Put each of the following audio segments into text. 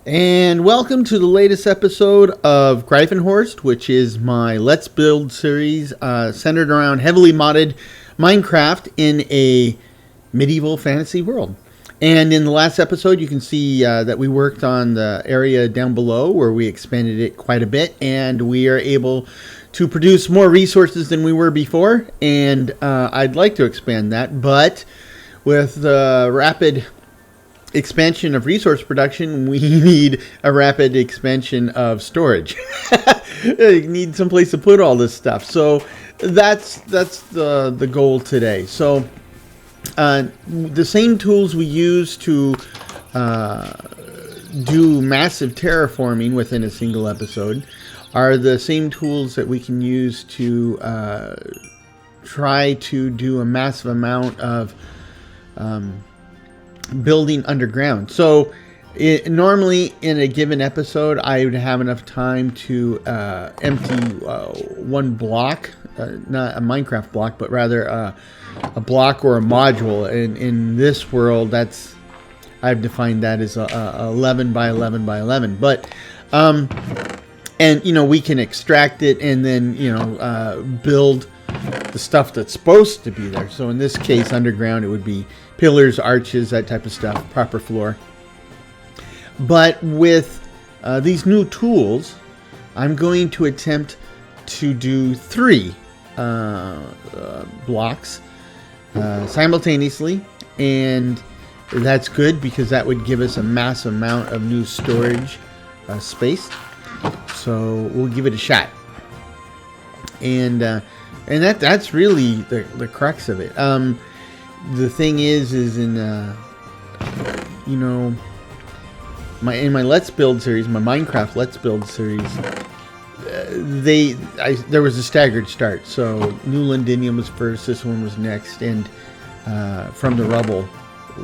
And welcome to the latest episode of Greifenhorst, which is my Let's Build series centered around heavily modded Minecraft in a medieval fantasy world. And in the last episode, you can see that we worked on the area down below where we expanded it quite a bit, and we are able to produce more resources than we were before. And I'd like to expand that, but with the rapid expansion of resource production, we need a rapid expansion of storage. You need some place to put all this stuff. So that's the goal today. So the same tools we use to do massive terraforming within a single episode are the same tools that we can use to try to do a massive amount of building underground. So normally in a given episode, I would have enough time to empty one block, not a Minecraft block, but rather a block or a module. In this world, I've defined that as 11 by 11 by 11. But and we can extract it and then build the stuff that's supposed to be there. So in this case, underground, it would be pillars, arches, that type of stuff, proper floor. But with these new tools, I'm going to attempt to do 3 blocks simultaneously, and that's good because that would give us a massive amount of new storage space. So we'll give it a shot, and that's really the crux of it. The thing is in my Let's Build series, my Minecraft Let's Build series, there was a staggered start. So New Londinium was first, this one was next, and From the Rubble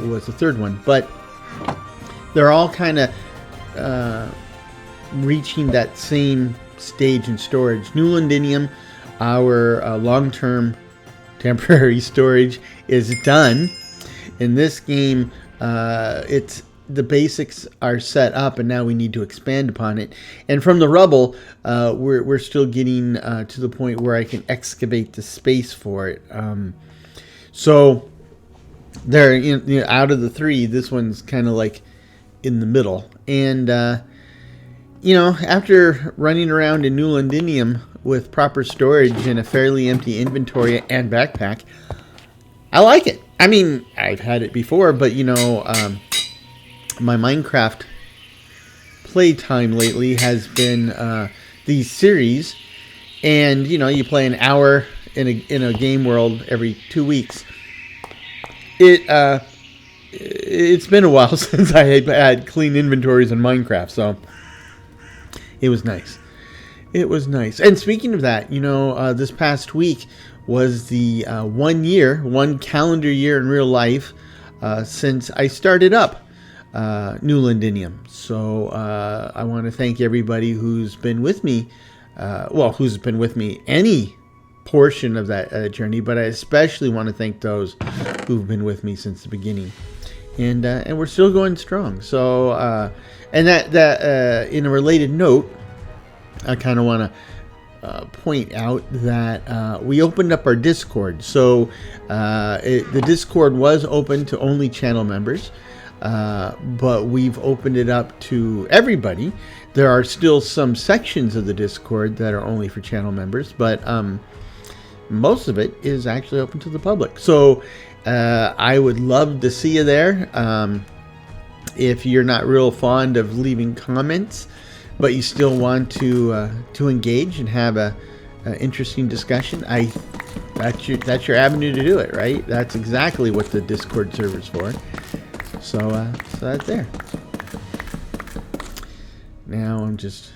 was the third one. But they're all kind of reaching that same stage in storage. New Londinium, our long-term temporary storage, is done. In this game, it's the basics are set up, and now we need to expand upon it. And From the Rubble, we're still getting to the point where I can excavate the space for it. So there, out of the 3, this one's kind of like in the middle. And after running around in New Londinium with proper storage and a fairly empty inventory and backpack, I like it. I mean, I've had it before, but my Minecraft playtime lately has been these series, and you play an hour in a game world every 2 weeks. It's been a while since I had clean inventories in Minecraft, so it was nice. It was nice. And speaking of that, this past week was the 1 calendar year in real life since I started up New Londinium. So I want to thank everybody who's been with me, who's been with me any portion of that journey, but I especially want to thank those who've been with me since the beginning. And we're still going strong. So and that in a related note, I kind of want to point out that we opened up our Discord. So the Discord was open to only channel members, but we've opened it up to everybody. There are still some sections of the Discord that are only for channel members, but most of it is actually open to the public. So I would love to see you there. If you're not real fond of leaving comments, but you still want to engage and have a interesting discussion, that's your avenue to do it, right? That's exactly what the Discord server's for. So that's there. Now I'm just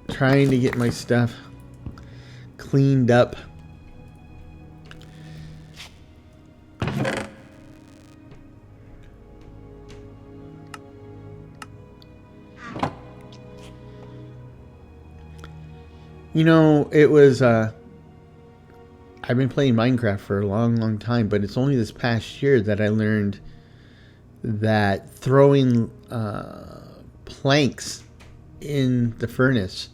trying to get my stuff cleaned up. It was, I've been playing Minecraft for a long time, but it's only this past year that I learned that throwing planks in the furnace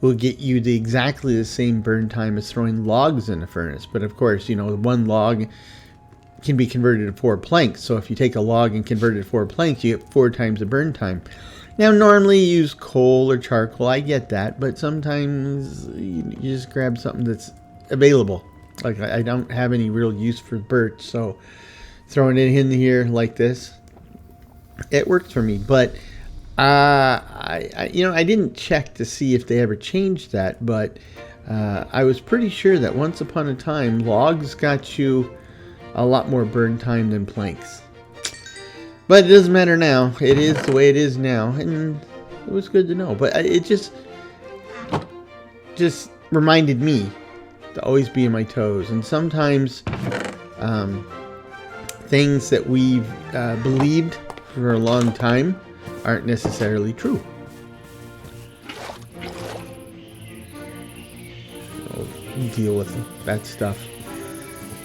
will get you exactly the same burn time as throwing logs in the furnace. But of course, you know, one log can be converted to 4 planks. So if you take a log and convert it to 4 planks, you get 4 times the burn time. Now, normally you use coal or charcoal. I get that, but sometimes you just grab something that's available. Like I don't have any real use for birch, so throwing it in here like this, it works for me. But I didn't check to see if they ever changed that, but I was pretty sure that once upon a time, logs got you a lot more burn time than planks. But it doesn't matter now. It is the way it is now, and it was good to know. But it just reminded me to always be on my toes. And sometimes things that we've believed for a long time aren't necessarily true. I'll deal with that stuff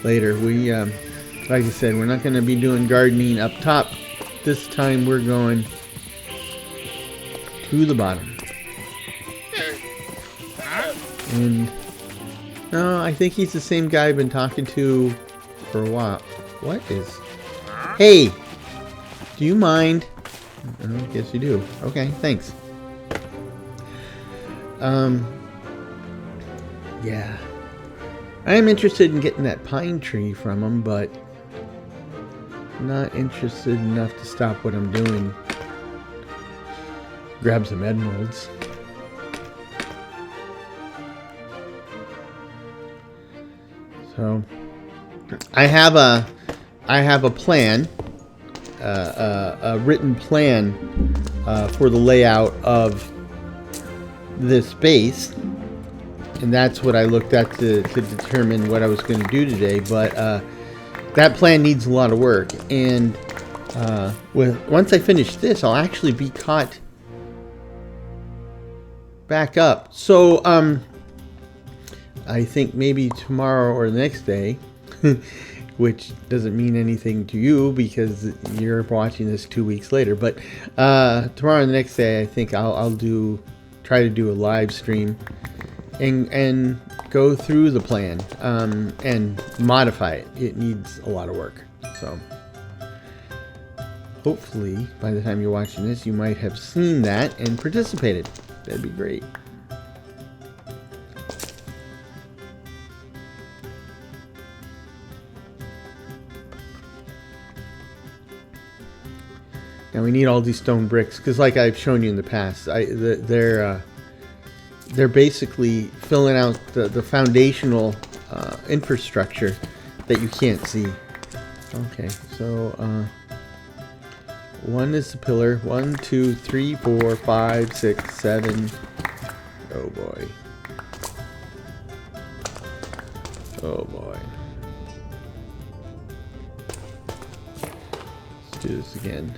later. We, like I said, we're not going to be doing gardening up top. This time we're going to the bottom. And no, I think he's the same guy I've been talking to for a while. What is... Hey! Do you mind? I guess you do. Okay, thanks. Yeah. I am interested in getting that pine tree from him, but not interested enough to stop what I'm doing. Grab some emeralds. So I have a plan, a written plan for the layout of this base, and that's what I looked at to determine what I was going to do today. But that plan needs a lot of work, and once I finish this, I'll actually be caught back up. So I think maybe tomorrow or the next day, which doesn't mean anything to you because you're watching this 2 weeks later. But tomorrow or the next day, I think I'll try to do a live stream and go through the plan and modify it. It needs a lot of work. So hopefully by the time you're watching this, you might have seen that and participated. That'd be great. And we need all these stone bricks because, like I've shown you in the past, they're basically filling out the foundational infrastructure that you can't see. Okay, so one is the pillar. 1, 2, 3, 4, 5, 6, 7. Oh boy. Oh boy. Let's do this again.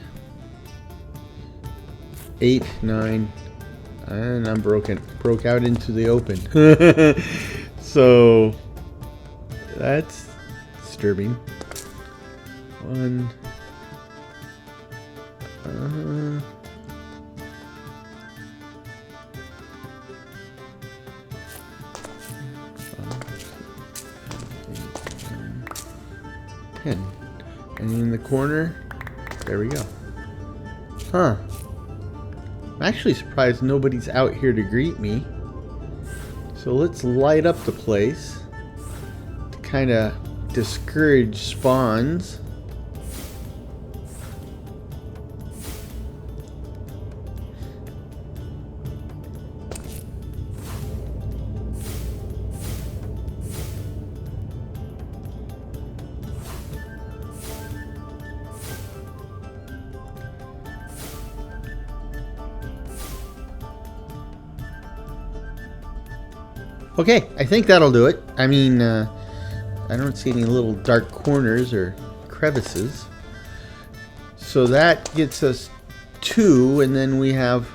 8, 9, and I'm broke out into the open. So that's disturbing. 1. And in the corner, there we go. Huh. I'm actually surprised nobody's out here to greet me. So let's light up the place to kind of discourage spawns. Okay, I think that'll do it. I mean, I don't see any little dark corners or crevices. So that gets us 2, and then we have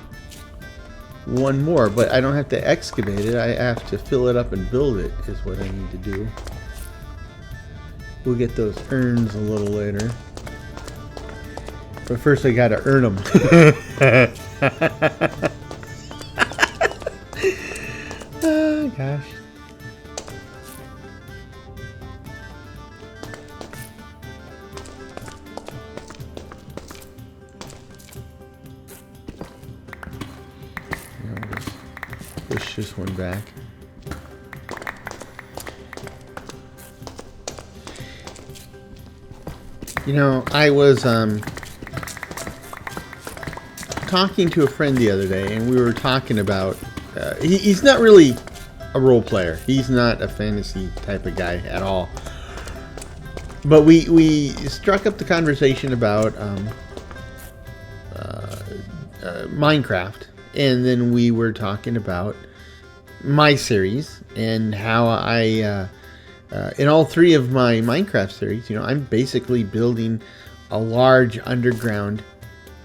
1 more. But I don't have to excavate it. I have to fill it up and build it is what I need to do. We'll get those urns a little later. But first I gotta earn them. Oh, gosh. Push this one back. You know, I was talking to a friend the other day, and we were talking about he's not really a role player. He's not a fantasy type of guy at all. But we struck up the conversation about Minecraft, and then we were talking about my series and how I in all three of my Minecraft series, you know, I'm basically building a large underground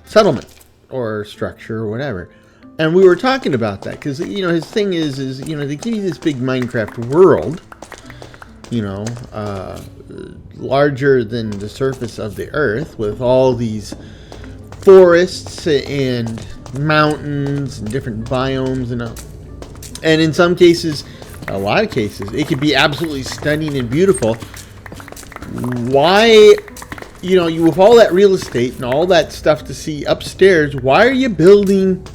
settlement or structure or whatever. And we were talking about that because, you know, his thing is, you know, they give you this big Minecraft world, you know, larger than the surface of the earth, with all these forests and mountains and different biomes and in some cases, a lot of cases, it could be absolutely stunning and beautiful. Why, you know, you with all that real estate and all that stuff to see upstairs, why are you building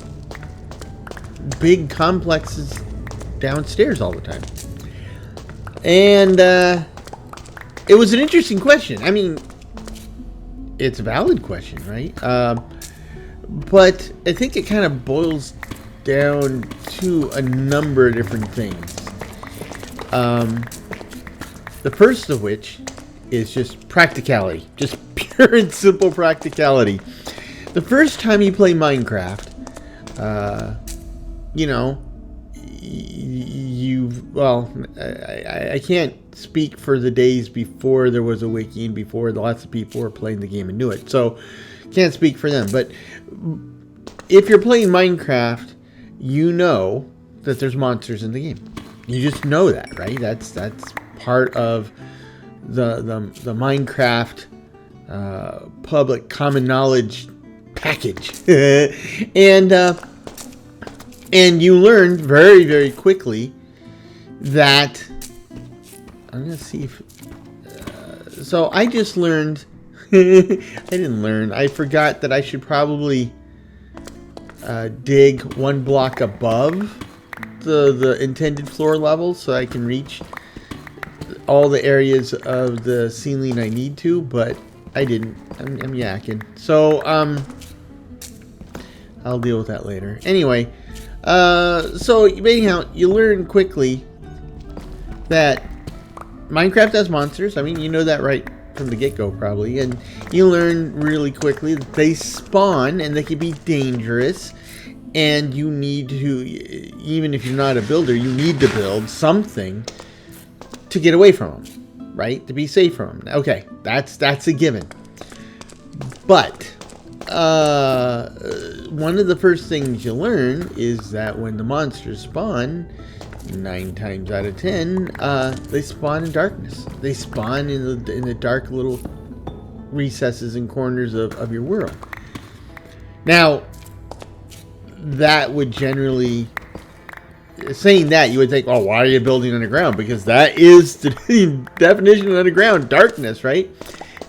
big complexes downstairs all the time? And it was an interesting question. I mean, it's a valid question, right? But I think it kind of boils down to a number of different things. The first of which is just practicality, just pure and simple practicality. The first time you play Minecraft, you know, I can't speak for the days before there was a wiki and before lots of people were playing the game and knew it, so can't speak for them. But if you're playing Minecraft, you know that there's monsters in the game. You just know that, right? That's part of the Minecraft public common knowledge package. and you learn very, very quickly that I'm gonna see if so I just learned I forgot that I should probably dig one block above the intended floor level so I can reach all the areas of the ceiling I need to, but I didn't. I'm yakking. So I'll deal with that later. Anyway, so anyhow, you learn quickly that Minecraft has monsters. I mean, you know that right from the get-go probably, and you learn really quickly that they spawn and they can be dangerous. And you need to, even if you're not a builder, you need to build something to get away from them, right? To be safe from them. Okay, that's a given. But one of the first things you learn is that when the monsters spawn, 9 times out of 10, they spawn in darkness. They spawn in the dark little recesses and corners of your world. Now, that would generally, saying that, you would think, oh, why are you building underground? Because that is the definition of underground, darkness, right?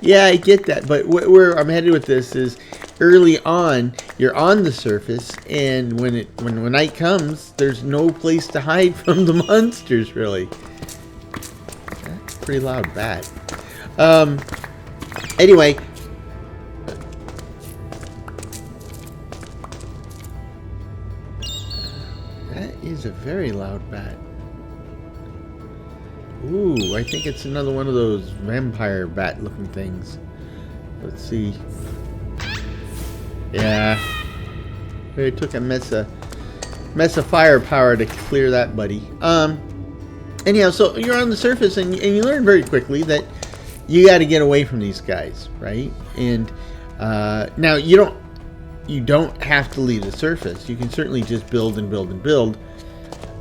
Yeah, I get that, but where I'm headed with this is early on, you're on the surface, and when night comes, there's no place to hide from the monsters, really. That's a pretty loud bat. Anyway, is a very loud bat. Ooh, I think it's another one of those vampire bat looking things. Let's see. Yeah. It took a mess of firepower to clear that, buddy. Anyhow, so you're on the surface and you learn very quickly that you got to get away from these guys, right? And now you don't have to leave the surface. You can certainly just build and build and build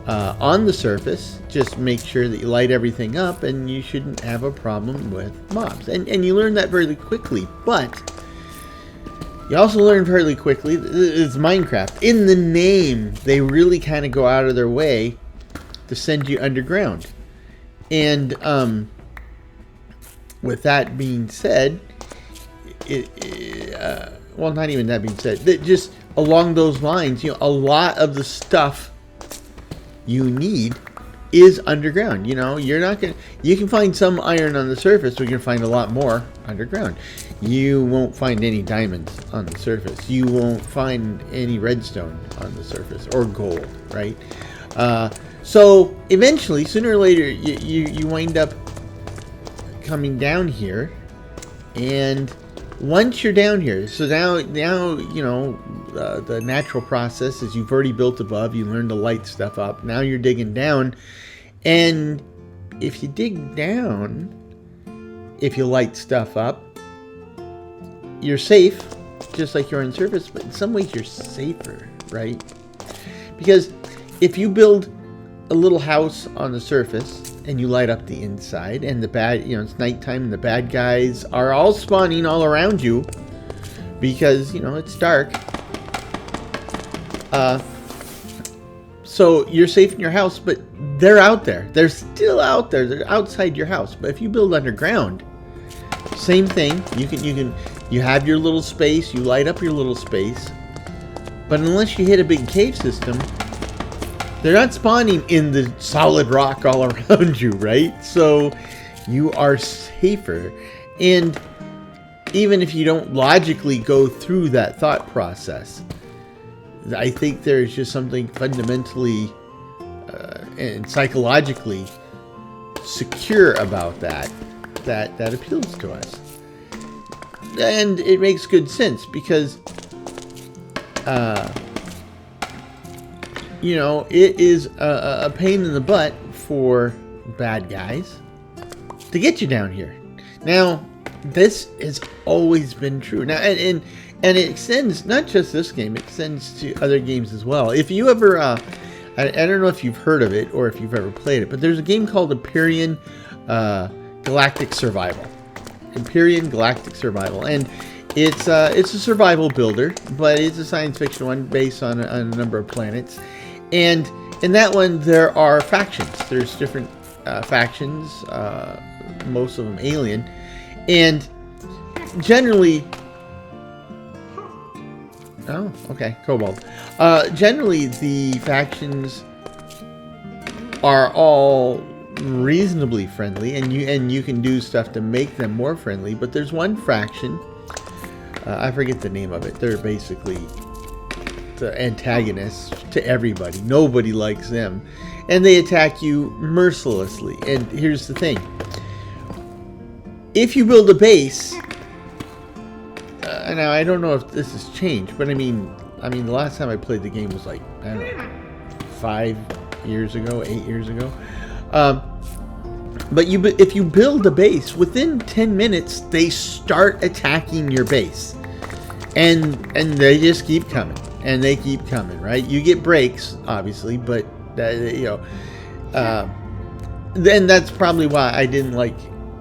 on the surface. Just make sure that you light everything up, and you shouldn't have a problem with mobs. And you learn that very quickly. But You also learn fairly quickly, it's Minecraft. In the name, they really kind of go out of their way to send you underground. And with that being said, well, not even that being said, just along those lines, you know, a lot of the stuff you need is underground. You know, you're not gonna, you can find some iron on the surface, but you're gonna find a lot more underground. You won't find any diamonds on the surface. You won't find any redstone on the surface, or gold, right? So eventually, sooner or later, you wind up coming down here, and once you're down here, so now you know, the natural process is you've already built above, you learn to light stuff up. Now you're digging down, and if you dig down, if you light stuff up, you're safe, just like you're on the surface, but in some ways you're safer, right? Because if you build a little house on the surface and you light up the inside, and the bad, you know, it's nighttime and the bad guys are all spawning all around you because, you know, it's dark. So you're safe in your house, but they're out there. They're still out there. They're outside your house. But if you build underground, same thing. You have your little space. You light up your little space. But unless you hit a big cave system, they're not spawning in the solid rock all around you, right? So you are safer. And even if you don't logically go through that thought process, I think there's just something fundamentally and psychologically secure about that appeals to us. And it makes good sense because you know, it is a pain in the butt for bad guys to get you down here. Now, this has always been true. Now, and it extends, not just this game, it extends to other games as well. If you ever, I don't know if you've heard of it or if you've ever played it, but there's a game called Empyrean Galactic Survival. Empyrean Galactic Survival. And it's a survival builder, but it's a science fiction one based on a number of planets. And in that one, there are factions. There's different factions, most of them alien. And generally... Oh, okay, kobold. Generally, the factions are all reasonably friendly, and you can do stuff to make them more friendly. But there's one faction, I forget the name of it. They're basically the antagonists to everybody. Nobody likes them, and they attack you mercilessly. And here's the thing: if you build a base. Now, I don't know if this has changed, but I mean, the last time I played the game was like, I don't know, 5 years ago, 8 years ago. But if you build a base, within 10 minutes, they start attacking your base. And they just keep coming. And they keep coming, right? You get breaks, obviously, but, you know, then that's probably why I didn't like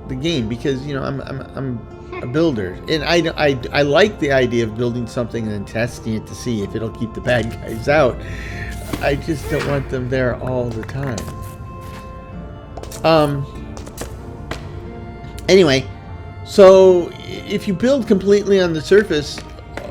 the game, because, you know, I'm a builder, and I like the idea of building something and then testing it to see if it'll keep the bad guys out. I just don't want them there all the time. Anyway, so if you build completely on the surface,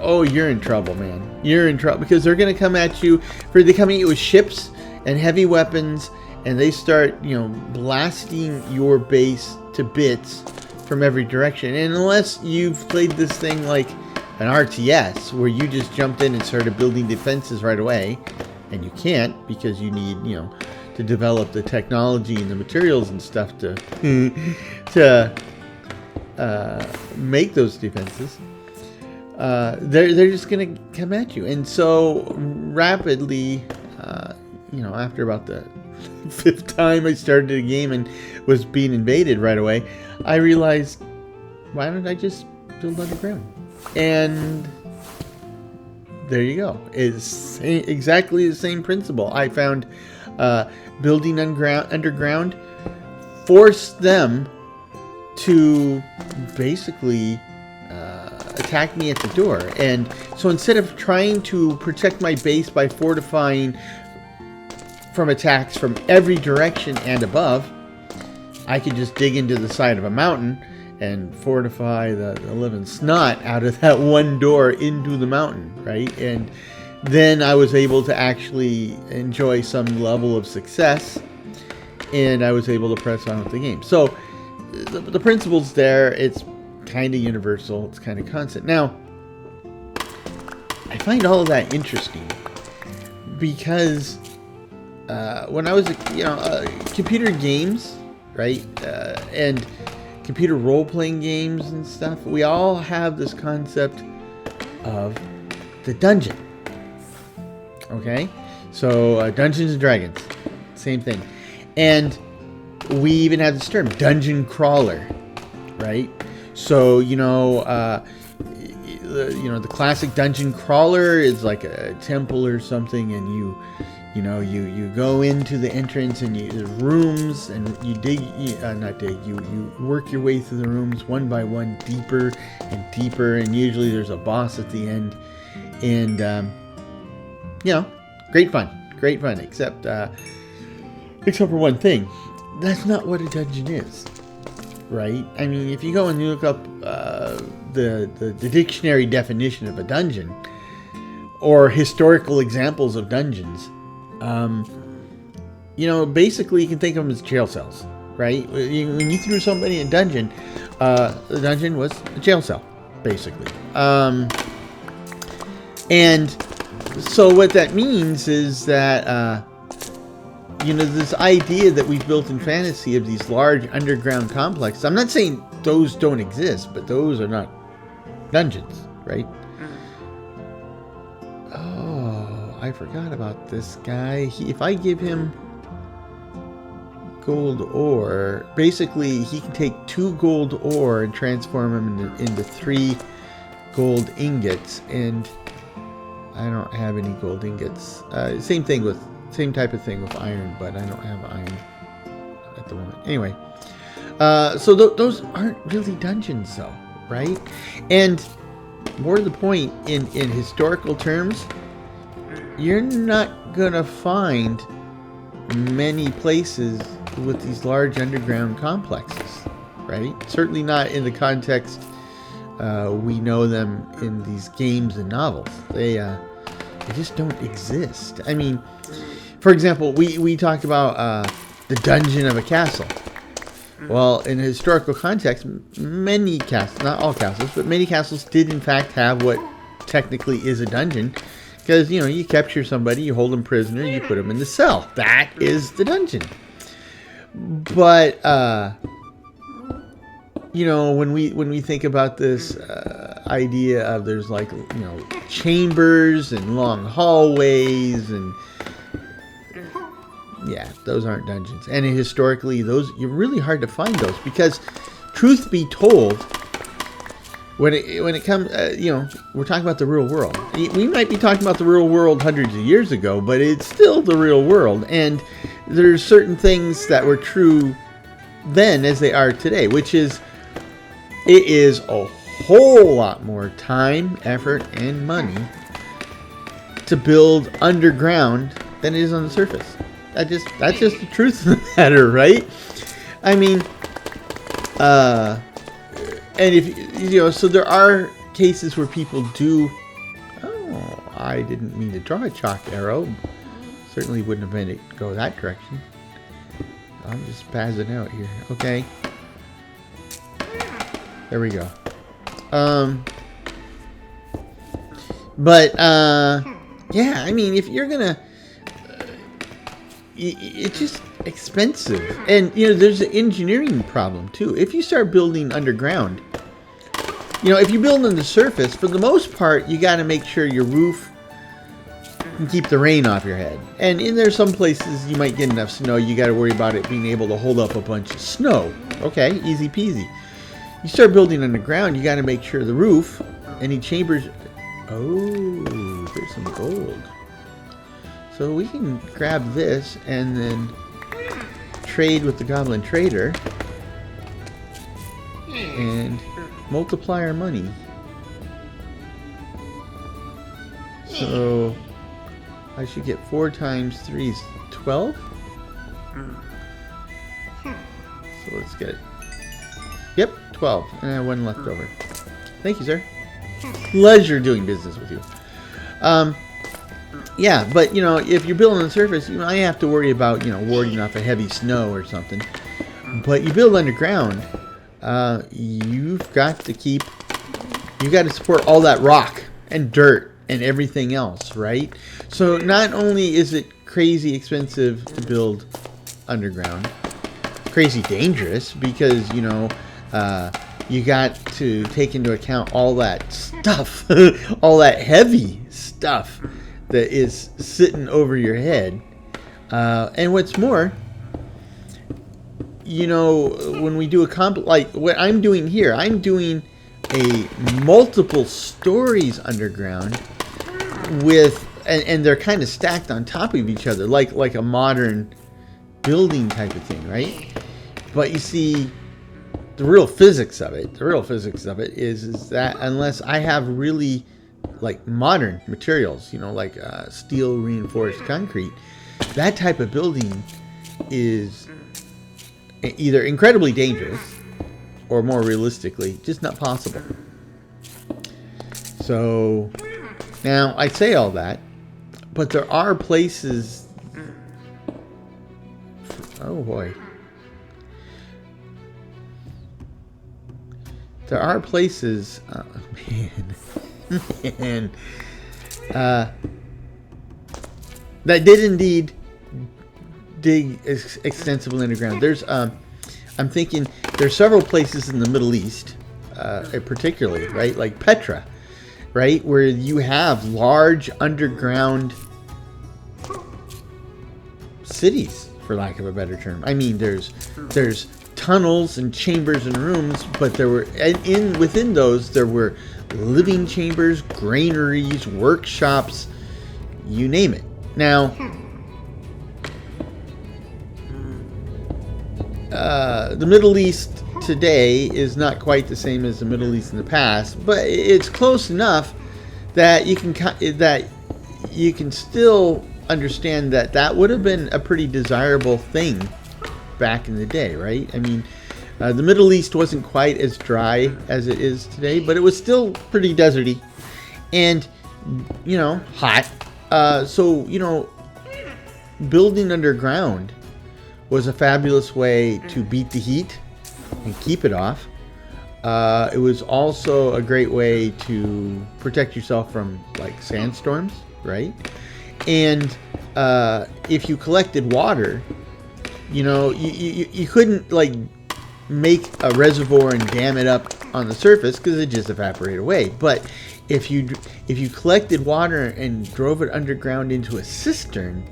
oh, you're in trouble, man. You're in trouble, because they're going to come at you. They come at you with ships and heavy weapons, and they start, you know, blasting your base to bits from every direction. And unless you've played this thing like an RTS, where you just jumped in and started building defenses right away, and you can't, because you need, you know, to develop the technology and the materials and stuff to make those defenses, they're just gonna come at you. And so rapidly, you know, after about the 5th time I started the game and was being invaded right away, I realized, why don't I just build underground? And there you go. It's exactly the same principle. I found building underground forced them to basically attack me at the door. And so instead of trying to protect my base by fortifying from attacks from every direction and above, I could just dig into the side of a mountain and fortify the living snot out of that one door into the mountain, right? And then I was able to actually enjoy some level of success, and I was able to press on with the game. So the principle's there. It's kind of universal. It's kind of constant. Now, I find all of that interesting because when I was, computer games, right, and computer role-playing games and stuff, we all have this concept of the dungeon. Okay, so Dungeons and Dragons, same thing, and we even have this term, dungeon crawler, right? So the classic dungeon crawler is like a temple or something, and you go into the entrance and there's rooms, and you you work your way through the rooms one by one, deeper and deeper, and usually there's a boss at the end, and great fun, except for one thing. That's not what a dungeon is, right? I mean, if you go and you look up the dictionary definition of a dungeon, or historical examples of dungeons, basically you can think of them as jail cells, right? When you threw somebody in a dungeon, the dungeon was a jail cell, basically. And so what that means is that, this idea that we've built in fantasy of these large underground complexes, I'm not saying those don't exist, but those are not dungeons, right? Oh, I forgot about this guy. If I give him gold ore, basically he can take 2 gold ore and transform them into 3 gold ingots, and I don't have any gold ingots. Same type of thing with iron, but I don't have iron at the moment. Anyway, so those aren't really dungeons, though, right? And more to the point, in historical terms, you're not gonna find many places with these large underground complexes, right? Certainly not in the context we know them in these games and novels. They just don't exist. I mean, for example, we talked about the dungeon of a castle. Well, in a historical context, many castles, not all castles, but many castles did in fact have what technically is a dungeon. Because, you capture somebody, you hold them prisoner, you put them in the cell. That is the dungeon. But, when we think about this idea of there's chambers and long hallways, and yeah, those aren't dungeons. And historically, you're really hard to find those, because truth be told, when it comes, we're talking about the real world. We might be talking about the real world hundreds of years ago, but it's still the real world. And there's certain things that were true then as they are today, which is, it is a whole lot more time, effort, and money to build underground than it is on the surface. That's just the truth of the matter, right? I mean, and if so there are cases where people do. Oh, I didn't mean to draw a chalk arrow. Certainly wouldn't have meant it go that direction. I'm just passing out here. Okay. There we go. Yeah, I mean, if you're gonna, it's just expensive, and there's an engineering problem too. If you start building underground, if you build on the surface, for the most part, you got to make sure your roof can keep the rain off your head. And in there, some places you might get enough snow, you got to worry about it being able to hold up a bunch of snow. Okay, easy peasy. You start building underground, you got to make sure the roof, any chambers. Oh, there's some gold. So we can grab this and then trade with the Goblin Trader and multiply our money. So I should get 4 times 3 is 12. So let's get it. Yep, 12. And I have 1 left over. Thank you, sir. Pleasure doing business with you. Yeah, but, you know, if you're building on the surface, you might have to worry about, you know, warding off a heavy snow or something. But you build underground, you've got to support all that rock and dirt and everything else, right? So not only is it crazy expensive to build underground, crazy dangerous, because, you know, you got to take into account all that stuff, all that heavy stuff that is sitting over your head. And what's more, you know, when we do like what I'm doing here, I'm doing a multiple stories underground with, and they're kind of stacked on top of each other, like a modern building type of thing, right? But you see, the real physics of it is that unless I have really like modern materials, you know, like steel reinforced concrete, that type of building is either incredibly dangerous or, more realistically, just not possible. So now I say all that, but there are places. Oh boy. There are places, man, that did indeed dig extensively underground. There's, I'm thinking there's several places in the Middle East, particularly, right, like Petra, right, where you have large underground cities, for lack of a better term. I mean, there's tunnels and chambers and rooms, but there were, and within those there were living chambers, granaries, workshops, you name it. Now, the Middle East today is not quite the same as the Middle East in the past, but it's close enough that you can still understand that would have been a pretty desirable thing back in the day, right? I mean, the Middle East wasn't quite as dry as it is today, but it was still pretty deserty and, you know, hot. So, you know, building underground was a fabulous way to beat the heat and keep it off. It was also a great way to protect yourself from, like, sandstorms, right? And if you collected water, you know, you couldn't, like, make a reservoir and dam it up on the surface because it just evaporated away. But if you collected water and drove it underground into a cistern,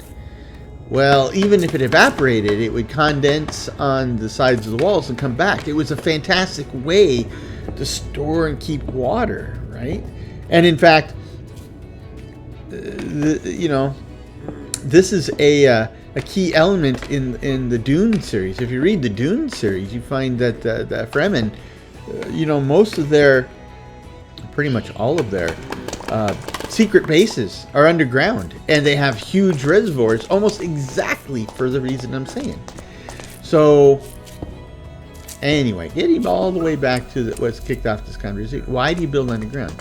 well, even if it evaporated, it would condense on the sides of the walls and come back. It was a fantastic way to store and keep water, right? And in fact, you know, this is a key element in the Dune series. If you read the Dune series, you find that the Fremen, you know, pretty much all of their secret bases are underground, and they have huge reservoirs almost exactly for the reason I'm saying. So anyway, getting all the way back to what's kicked off this conversation, why do you build underground?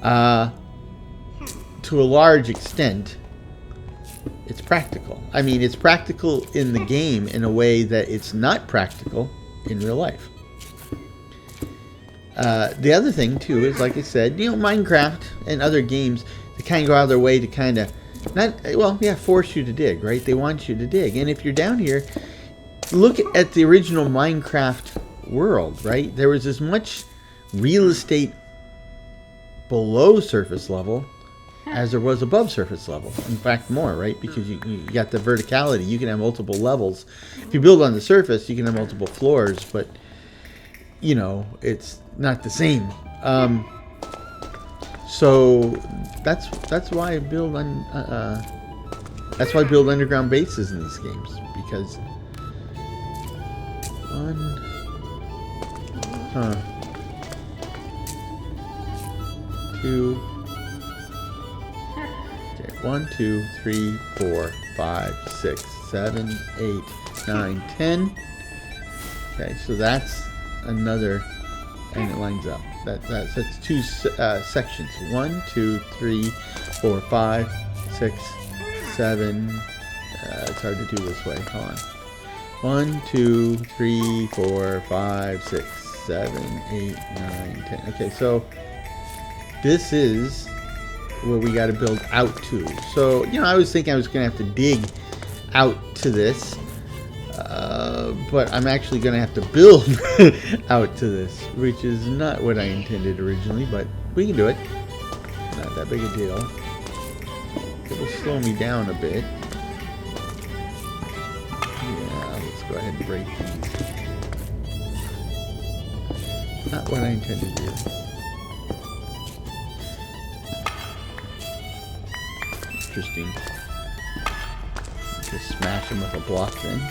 To a large extent, it's practical. I mean, it's practical in the game in a way that it's not practical in real life. The other thing, too, is, like I said, you know, Minecraft and other games, they kind of go out of their way to kind of, force you to dig, right? They want you to dig. And if you're down here, look at the original Minecraft world, right? There was as much real estate below surface level as there was above surface level. In fact, more, right? Because you got the verticality. You can have multiple levels. If you build on the surface, you can have multiple floors, but, you know, it's not the same. So that's why I build underground bases in these games, because two, 1, 2, 3, 4, 5, 6, 7, 8, 9, 10. Okay, so that's another, and it lines up. That's two sections. 1, 2, 3, 4, 5, 6, 7. It's hard to do this way. Hold on. 1, 2, 3, 4, 5, 6, 7, 8, 9, 10. Okay, so this is where we got to build out to. So, you know, I was thinking I was going to have to dig out to this. But I'm actually going to have to build out to this, which is not what I intended originally, but we can do it. Not that big a deal. It will slow me down a bit. Yeah, let's go ahead and break these. Not what I intended to do. Interesting. Just smash them with a block then.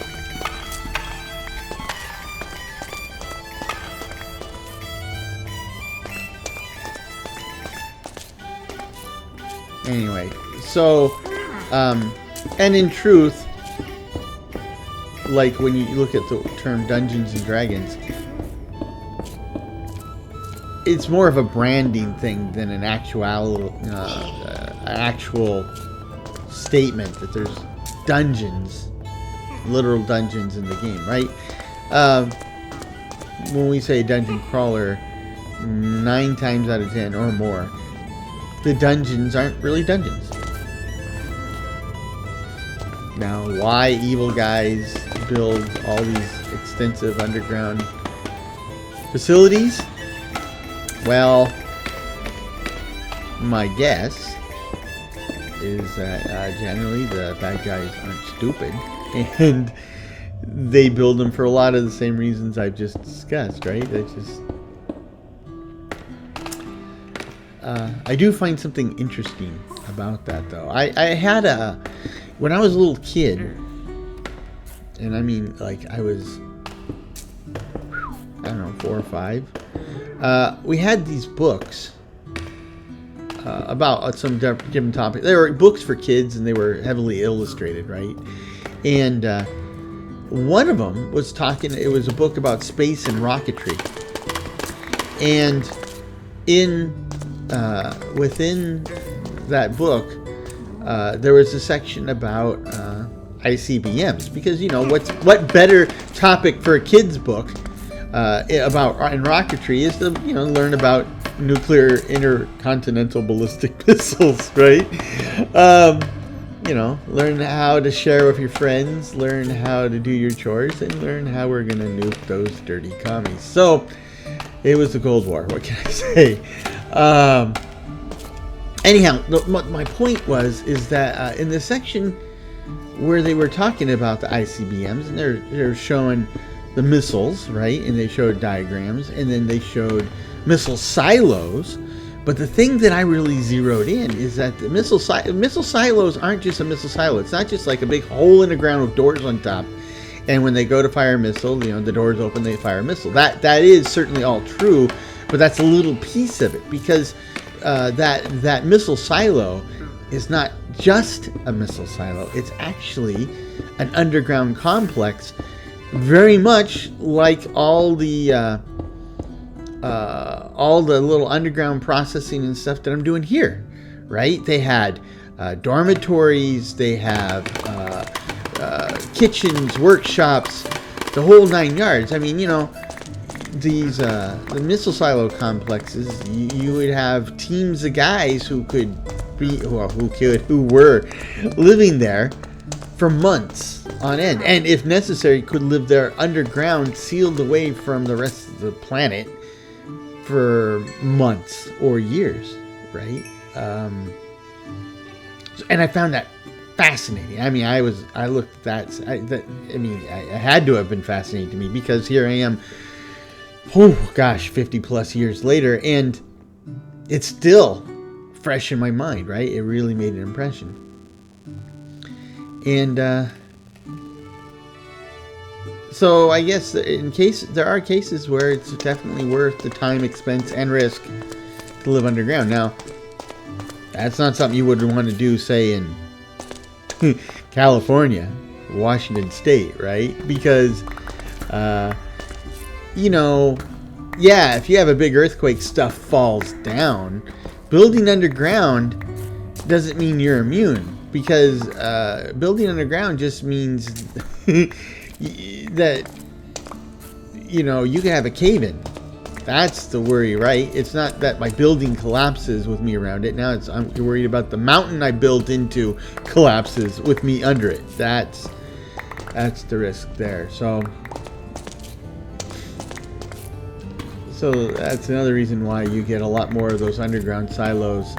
Anyway, so, and in truth, like when you look at the term Dungeons and Dragons, it's more of a branding thing than an actual statement that there's dungeons, literal dungeons in the game, right? When we say dungeon crawler, 9 times out of 10 or more, the dungeons aren't really dungeons. Now, why evil guys build all these extensive underground facilities? Well, my guess is that generally the bad guys aren't stupid, and they build them for a lot of the same reasons I've just discussed, right? They just I do find something interesting about that, though. I had when I was a little kid, and I mean, like, I was, I don't know, 4 or 5, we had these books about some different topics. They were books for kids, and they were heavily illustrated, right? And one of them was it was a book about space and rocketry. And within that book, there was a section about ICBMs, because, you know, what better topic for a kid's book about in rocketry is to, you know, learn about nuclear intercontinental ballistic missiles, right? You know, learn how to share with your friends, learn how to do your chores, and learn how we're gonna nuke those dirty commies. So it was the Cold War. What can I say? Anyhow, my point is that in the section where they were talking about the ICBMs, and they're showing the missiles, right? And they showed diagrams, and then they showed missile silos. But the thing that I really zeroed in is that the missile silos aren't just a missile silo. It's not just like a big hole in the ground with doors on top, and when they go to fire a missile, you know, the doors open, they fire a missile. That is certainly all true, but that's a little piece of it, because that missile silo is not just a missile silo. It's actually an underground complex, very much like all the little underground processing and stuff that I'm doing here, right? They had dormitories, they have kitchens, workshops, the whole 9 yards. I mean, you know, these the missile silo complexes, you would have teams of guys who were living there for months on end, and if necessary could live there underground, sealed away from the rest of the planet for months or years, right? And I found that fascinating. I mean, I looked at that. I had to have been fascinating to me, because here I am, oh gosh, 50 plus years later, and it's still fresh in my mind, right? It really made an impression. And so I guess there are cases where it's definitely worth the time, expense, and risk to live underground. Now, That's not something you would want to do, say, in California, Washington State, right? Because, you know, yeah, if you have a big earthquake, stuff falls down. Building underground doesn't mean you're immune, because building underground just means that, you know, you can have a cave-in. That's the worry, right? It's not that my building collapses with me around it. Now I'm worried about the mountain I built into collapses with me under it. That's the risk there. So that's another reason why you get a lot more of those underground silos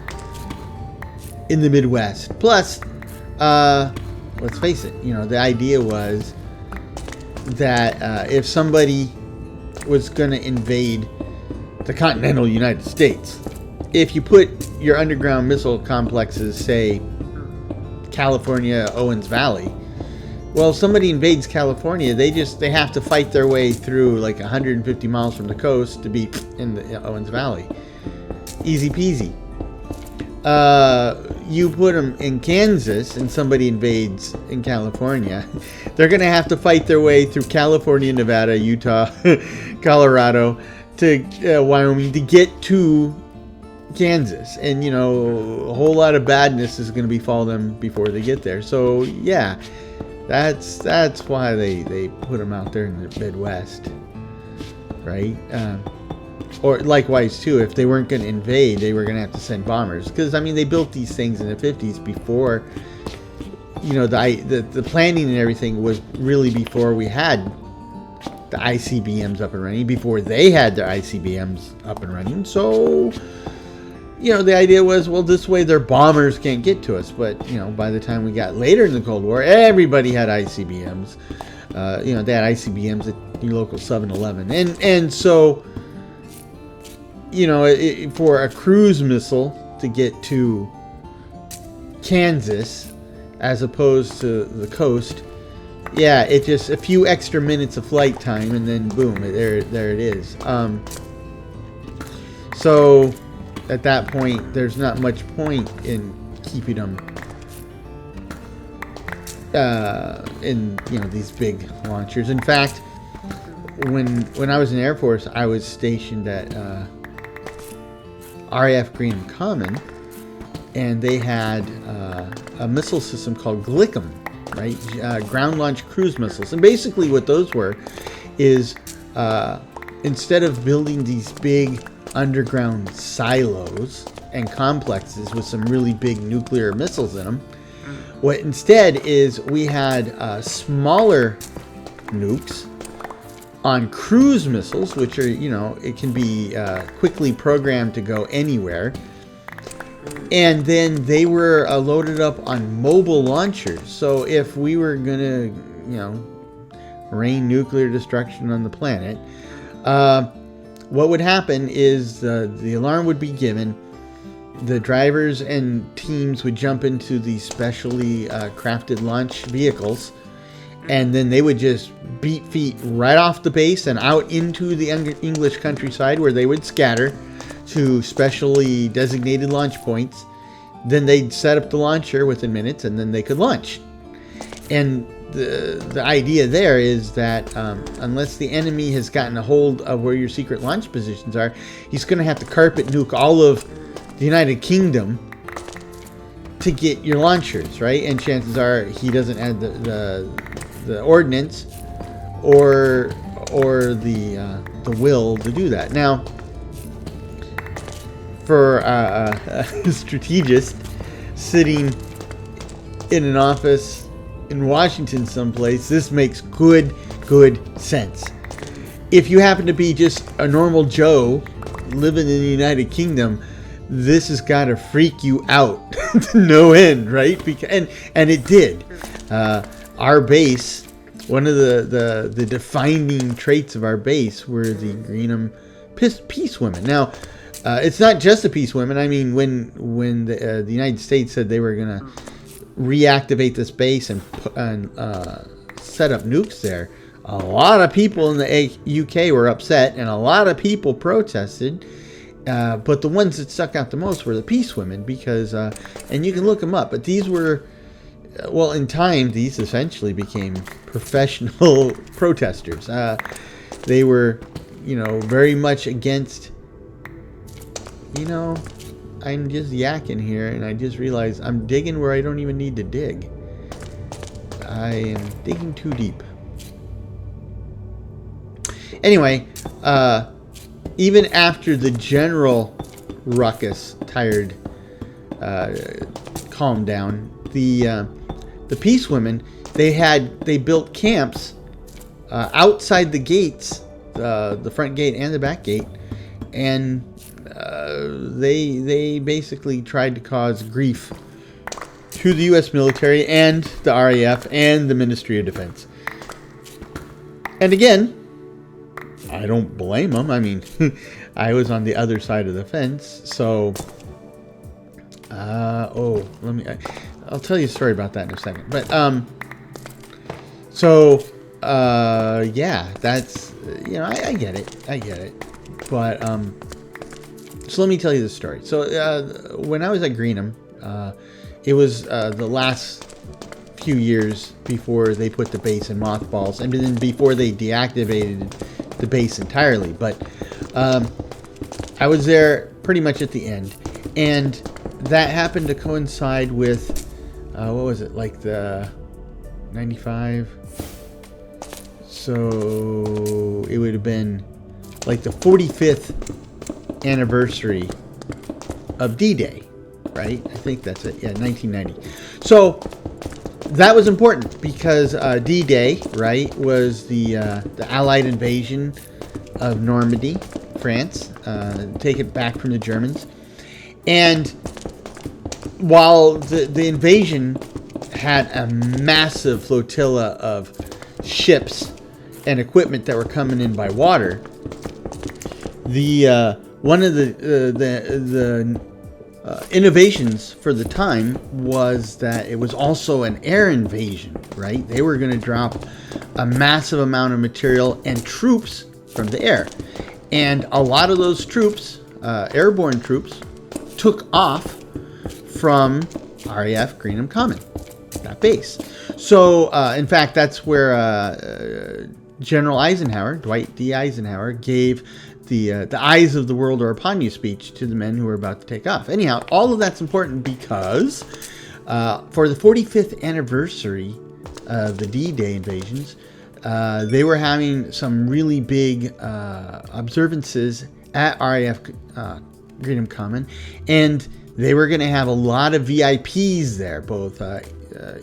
in the Midwest. Plus, let's face it, you know, the idea was that if somebody was going to invade the continental United States, if you put your underground missile complexes, say, California, Owens Valley, well, if somebody invades California, they have to fight their way through like 150 miles from the coast to be in the Owens Valley. Easy peasy. You put them in Kansas and somebody invades in California, they're going to have to fight their way through California, Nevada, Utah, Colorado, to Wyoming to get to Kansas. And, you know, a whole lot of badness is going to befall them before they get there. So, yeah, that's why they put them out there in the Midwest, right? Or likewise, too, if they weren't going to invade, they were going to have to send bombers. Because, I mean, they built these things in the 50s before, you know, the planning and everything was really before we had the ICBMs up and running, before they had their ICBMs up and running. So, you know, the idea was, well, this way their bombers can't get to us. But, you know, by the time we got later in the Cold War, everybody had ICBMs. You know, they had ICBMs at your local 7-Eleven. And so, you know, for a cruise missile to get to Kansas as opposed to the coast, yeah, it just a few extra minutes of flight time, and then boom, there it is. So at that point, there's not much point in keeping them in, you know, these big launchers. In fact, when I was in the Air Force, I was stationed at RAF Green Common, and they had a missile system called Glickum, right? Ground launch cruise missiles. And basically what those were is instead of building these big underground silos and complexes with some really big nuclear missiles in them, what instead is we had smaller nukes on cruise missiles, which are, you know, it can be quickly programmed to go anywhere. And then they were loaded up on mobile launchers. So if we were going to, you know, rain nuclear destruction on the planet, what would happen is the alarm would be given. The drivers and teams would jump into these specially crafted launch vehicles, and then they would just beat feet right off the base and out into the English countryside, where they would scatter to specially designated launch points. Then they'd set up the launcher within minutes, and then they could launch. And the idea there is that unless the enemy has gotten a hold of where your secret launch positions are, he's going to have to carpet nuke all of the United Kingdom to get your launchers, right? And chances are he doesn't have the ordnance or the will to do that. Now, for a strategist sitting in an office in Washington someplace, this makes good sense. If you happen to be just a normal Joe living in the United Kingdom, this has got to freak you out to no end, right? And it did. Our base, one of the defining traits of our base were the Greenham Peace Women. Now, it's not just the Peace Women. I mean, when the United States said they were going to reactivate this base and set up nukes there, a lot of people in the UK were upset, and a lot of people protested. But the ones that stuck out the most were the peace women because, and you can look them up, but these were, well, in time, these essentially became professional protesters. They were, very much against, I'm just yakking here, and I just realized I'm digging where I don't even need to dig. I am digging too deep. Anyway, even after the general ruckus calmed down, the peace women, they built camps outside the gates, the front gate and the back gate, and they basically tried to cause grief to the U.S. military and the RAF and the Ministry of Defense. And again, I don't blame them. I mean, I was on the other side of the fence, so I'll tell you a story about that in a second. But yeah, that's, I get it. But so let me tell you the story. So when I was at Greenham, it was the last few years before they put the base in mothballs, and then before they deactivated the base entirely. But I was there pretty much at the end, and that happened to coincide with what was it, like the 95? So it would have been like the 45th anniversary of D-Day, right? I think that's it. Yeah, 1990. So that was important because D-Day, right, was the Allied invasion of Normandy, France, take it back from the Germans. And while the invasion had a massive flotilla of ships and equipment that were coming in by water, the one of the innovations for the time was that it was also an air invasion, right? They were going to drop a massive amount of material and troops from the air. And a lot of those troops, airborne troops, took off from RAF Greenham Common, that base. So, in fact, that's where General Eisenhower, Dwight D. Eisenhower, gave the eyes of the world are upon you speech to the men who were about to take off. Anyhow, all of that's important because for the 45th anniversary of the D-Day invasions, they were having some really big observances at RAF Greenham Common, and they were going to have a lot of VIPs there, both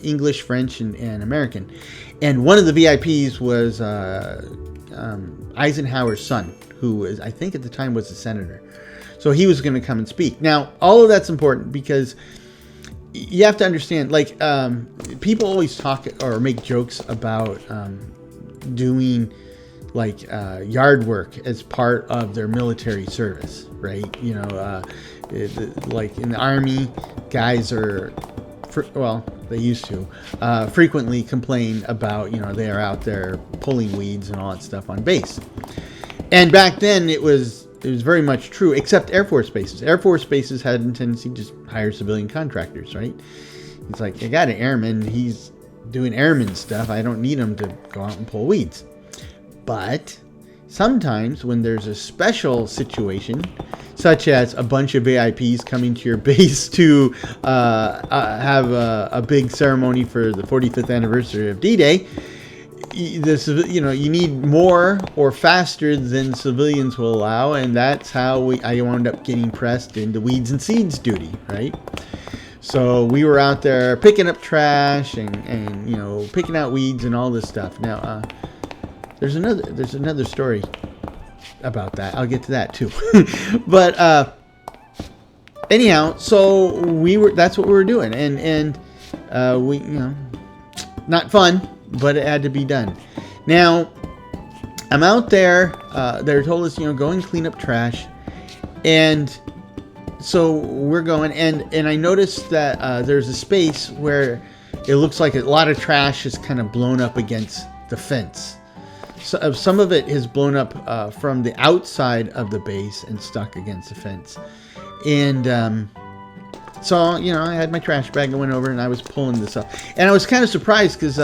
English, French, and American. And one of the VIPs was Eisenhower's son, who was, I think at the time, was a senator. So he was going to come and speak. Now, all of that's important because you have to understand, like, people always talk or make jokes about doing like yard work as part of their military service, right? Like in the Army, guys are, they used to frequently complain about, they are out there pulling weeds and all that stuff on base. And back then it was very much true, except Air Force bases. Air Force bases had a tendency to just hire civilian contractors, right? It's like, I got an airman, he's doing airman stuff. I don't need him to go out and pull weeds. But sometimes when there's a special situation, such as a bunch of VIPs coming to your base to have a big ceremony for the 45th anniversary of D-Day, you need more or faster than civilians will allow, and that's how I wound up getting pressed into weeds and seeds duty, right? So we were out there picking up trash and picking out weeds and all this stuff. Now, there's another story about that. I'll get to that too. But anyhow, so that's what we were doing, and we not fun, but it had to be done. Now, I'm out there. They told us, go and clean up trash, and so we're going. And I noticed that there's a space where it looks like a lot of trash is kind of blown up against the fence. some of it has blown up from the outside of the base and stuck against the fence. And so, you know, I had my trash bag and went over and I was pulling this up. And I was kind of surprised because,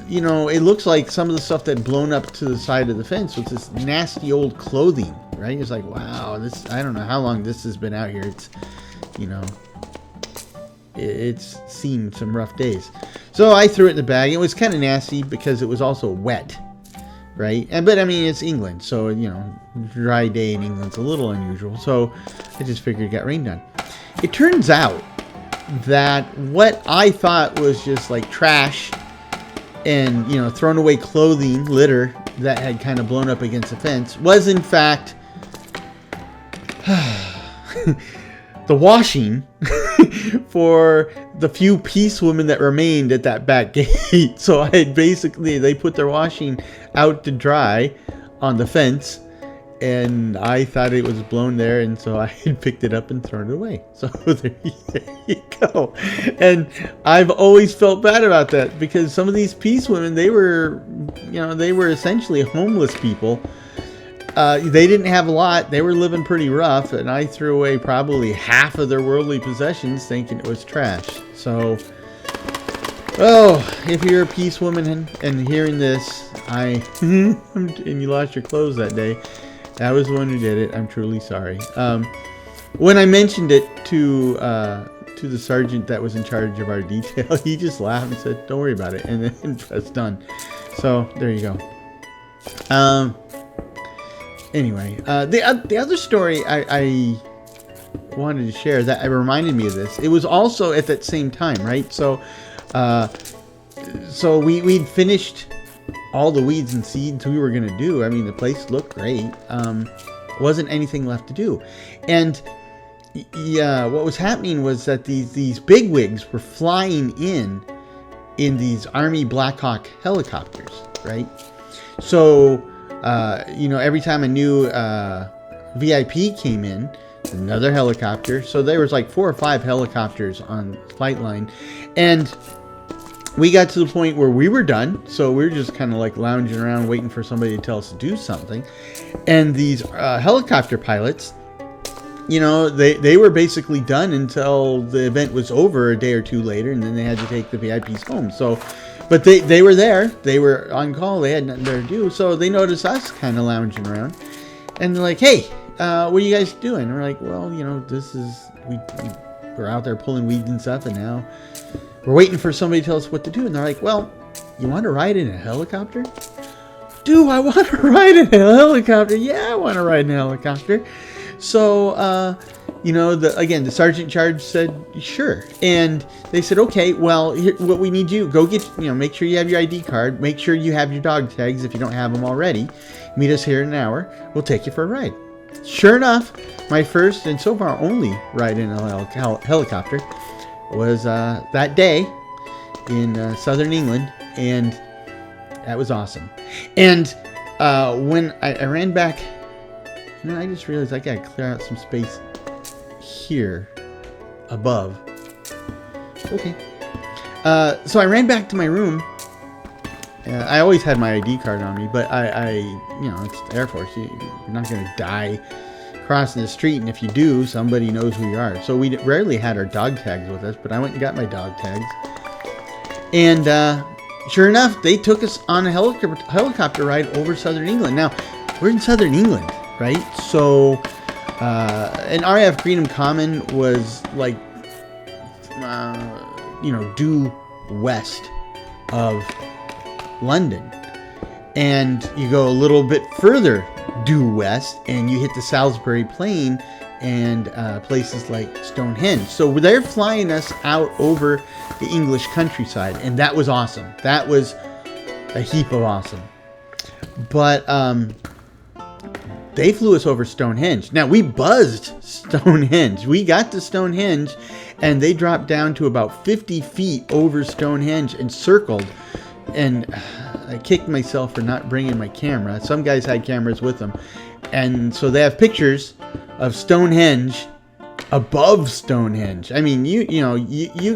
you know, it looks like some of the stuff that had blown up to the side of the fence was this nasty old clothing, right? It's like, wow, this, I don't know how long this has been out here. It's, you know, it's seen some rough days. So I threw it in the bag. It was kind of nasty because it was also wet, right? But I mean, it's England, so, you know, dry day in England's a little unusual. So I just figured it got rained on. It turns out that what I thought was just like trash and, you know, thrown away clothing, litter that had kind of blown up against the fence was in fact the washing for the few peace women that remained at that back gate. So I had basically, they put their washing out to dry on the fence, and I thought it was blown there, and so I had picked it up and thrown it away. So there you go. And I've always felt bad about that because some of these peace women, they were, you know, they were essentially homeless people. They didn't have a lot. They were living pretty rough, and I threw away probably half of their worldly possessions thinking it was trash. So, oh, if you're a peace woman and hearing this, and you lost your clothes that day, I was the one who did it. I'm truly sorry. When I mentioned it to the sergeant that was in charge of our detail, he just laughed and said, "Don't worry about it," and then press done. So there you go. Anyway, the other story I wanted to share that reminded me of this. It was also at that same time, right? So we'd finished all the weeds and seeds we were gonna do. I mean, the place looked great. Wasn't anything left to do, and yeah, what was happening was that these bigwigs were flying in these Army Black Hawk helicopters, right? So. You know, every time a new VIP came in, another helicopter. So there was like 4 or 5 helicopters on flight line. And we got to the point where we were done. So we were just kind of like lounging around waiting for somebody to tell us to do something. And these helicopter pilots, you know, they were basically done until the event was over a day or two later. And then they had to take the VIPs home. So... But they were there. They were on call. They had nothing better to do. So they noticed us kind of lounging around. And they're like, "Hey, what are you guys doing?" And we're like, "Well, you know, this is... We're out there pulling weeds and stuff. And now we're waiting for somebody to tell us what to do." And they're like, "Well, you want to ride in a helicopter?" "Do I want to ride in a helicopter?" "Yeah, I want to ride in a helicopter." So, you know, the sergeant in charge said, "Sure." And they said, "Okay, well, here, what we need you, go get, you know, make sure you have your ID card, make sure you have your dog tags if you don't have them already. Meet us here in an hour. We'll take you for a ride." Sure enough, my first and so far only ride in a helicopter was that day in southern England, and that was awesome. And when I ran back, you know, I just realized I gotta clear out some space here above. Okay. So I ran back to my room. I always had my ID card on me, but I you know, it's the Air Force. You're not going to die crossing the street, and if you do, somebody knows who you are. So we rarely had our dog tags with us, but I went and got my dog tags. And sure enough, they took us on a helicopter ride over southern England. Now, we're in southern England, right? So, and RAF Greenham Common was like, you know, due west of London. And you go a little bit further due west and you hit the Salisbury Plain and places like Stonehenge. So they're flying us out over the English countryside, and that was awesome. That was a heap of awesome. But they flew us over Stonehenge. Now, we buzzed Stonehenge. We got to Stonehenge, and they dropped down to about 50 feet over Stonehenge and circled. And I kicked myself for not bringing my camera. Some guys had cameras with them. And so they have pictures of Stonehenge above Stonehenge. I mean, you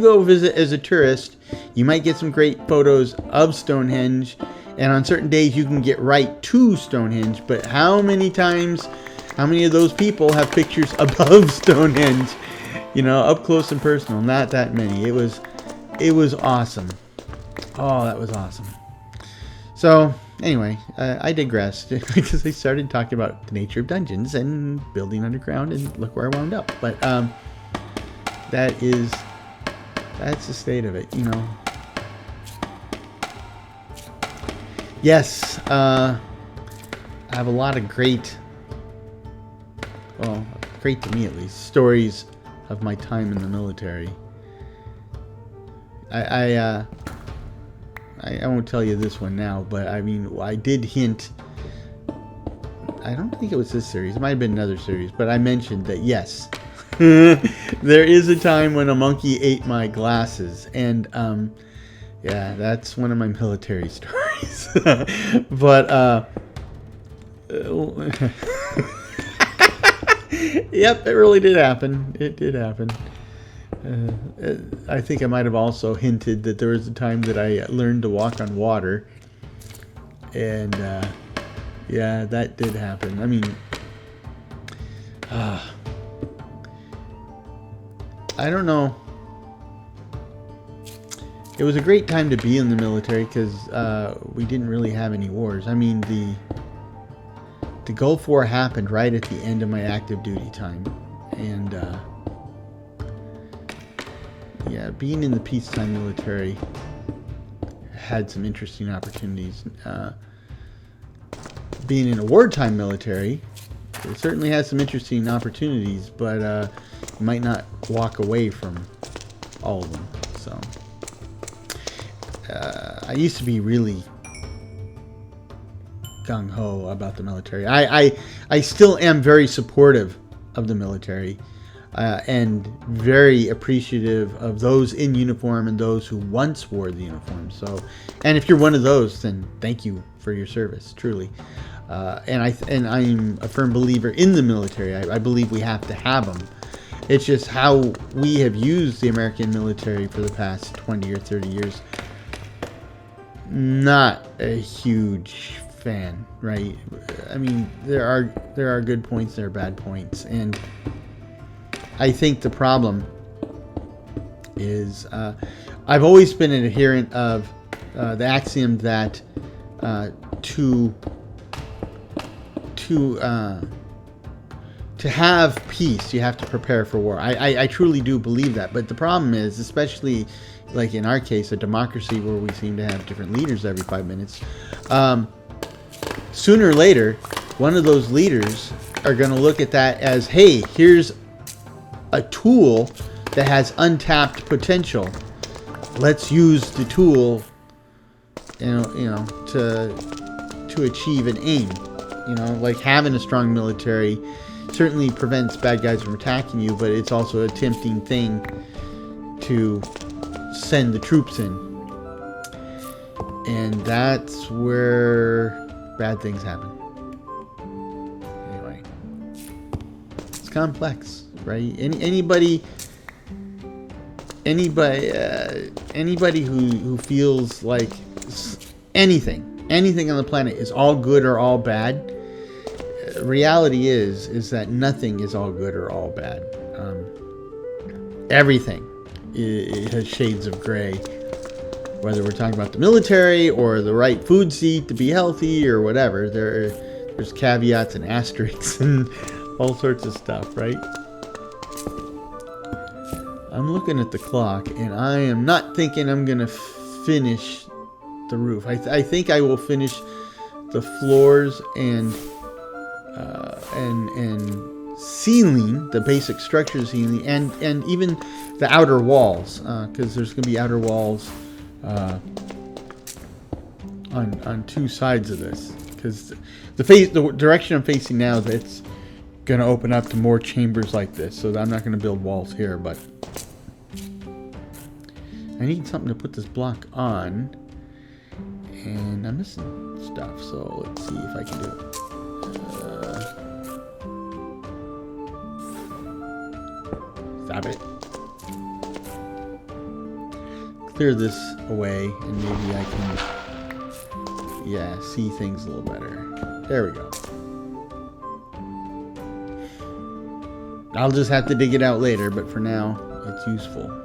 go visit as a tourist, you might get some great photos of Stonehenge And on certain days you can get right to Stonehenge, but how many of those people have pictures above Stonehenge? You know, up close and personal. Not that many. It was awesome. Oh, that was awesome. So anyway, I digressed because I started talking about the nature of dungeons and building underground, and look where I wound up. But that's the state of it, you know. Yes, I have a lot of great, well, great to me at least, stories of my time in the military. I won't tell you this one now, but I mean, I did hint. I don't think it was this series. It might have been another series, but I mentioned that yes, there is a time when a monkey ate my glasses, and yeah, that's one of my military stories. But yep, it really did happen. It did happen. I think I might have also hinted that there was a time that I learned to walk on water, and yeah, that did happen. I mean, I don't know. It was a great time to be in the military because we didn't really have any wars. I mean, the Gulf War happened right at the end of my active duty time, and yeah, being in the peacetime military had some interesting opportunities. Being in a wartime military, it certainly has some interesting opportunities, but you might not walk away from all of them. So I used to be really gung-ho about the military. I still am very supportive of the military. And very appreciative of those in uniform and those who once wore the uniform. So, and if you're one of those, then thank you for your service, truly. And I'm a firm believer in the military. I believe we have to have them. It's just how we have used the American military for the past 20 or 30 years. Not a huge fan, right? I mean, there are good points, there are bad points, and I think the problem is I've always been an adherent of the axiom that to have peace, you have to prepare for war. I truly do believe that. But the problem is, especially like in our case, a democracy where we seem to have different leaders every 5 minutes, sooner or later, one of those leaders are going to look at that as, hey, here's a tool that has untapped potential. Let's use the tool, you know, to achieve an aim. You know, like having a strong military certainly prevents bad guys from attacking you, but it's also a tempting thing to send the troops in, and that's where bad things happen. Anyway, it's complex. Right? Anybody who feels like anything on the planet is all good or all bad, reality is that nothing is all good or all bad. Everything has shades of gray. Whether we're talking about the military or the right food to eat to be healthy or whatever, there's caveats and asterisks and all sorts of stuff, right? I'm looking at the clock, and I am not thinking I'm going to finish the roof. I think I will finish the floors and ceiling, the basic structure of the ceiling, and even the outer walls, because there's going to be outer walls on two sides of this. Because the direction I'm facing now, it's going to open up to more chambers like this. So I'm not going to build walls here, but I need something to put this block on, and I'm missing stuff, so let's see if I can do it. Stop it. Clear this away, and maybe I can yeah, see things a little better. There we go. I'll just have to dig it out later, but for now, it's useful.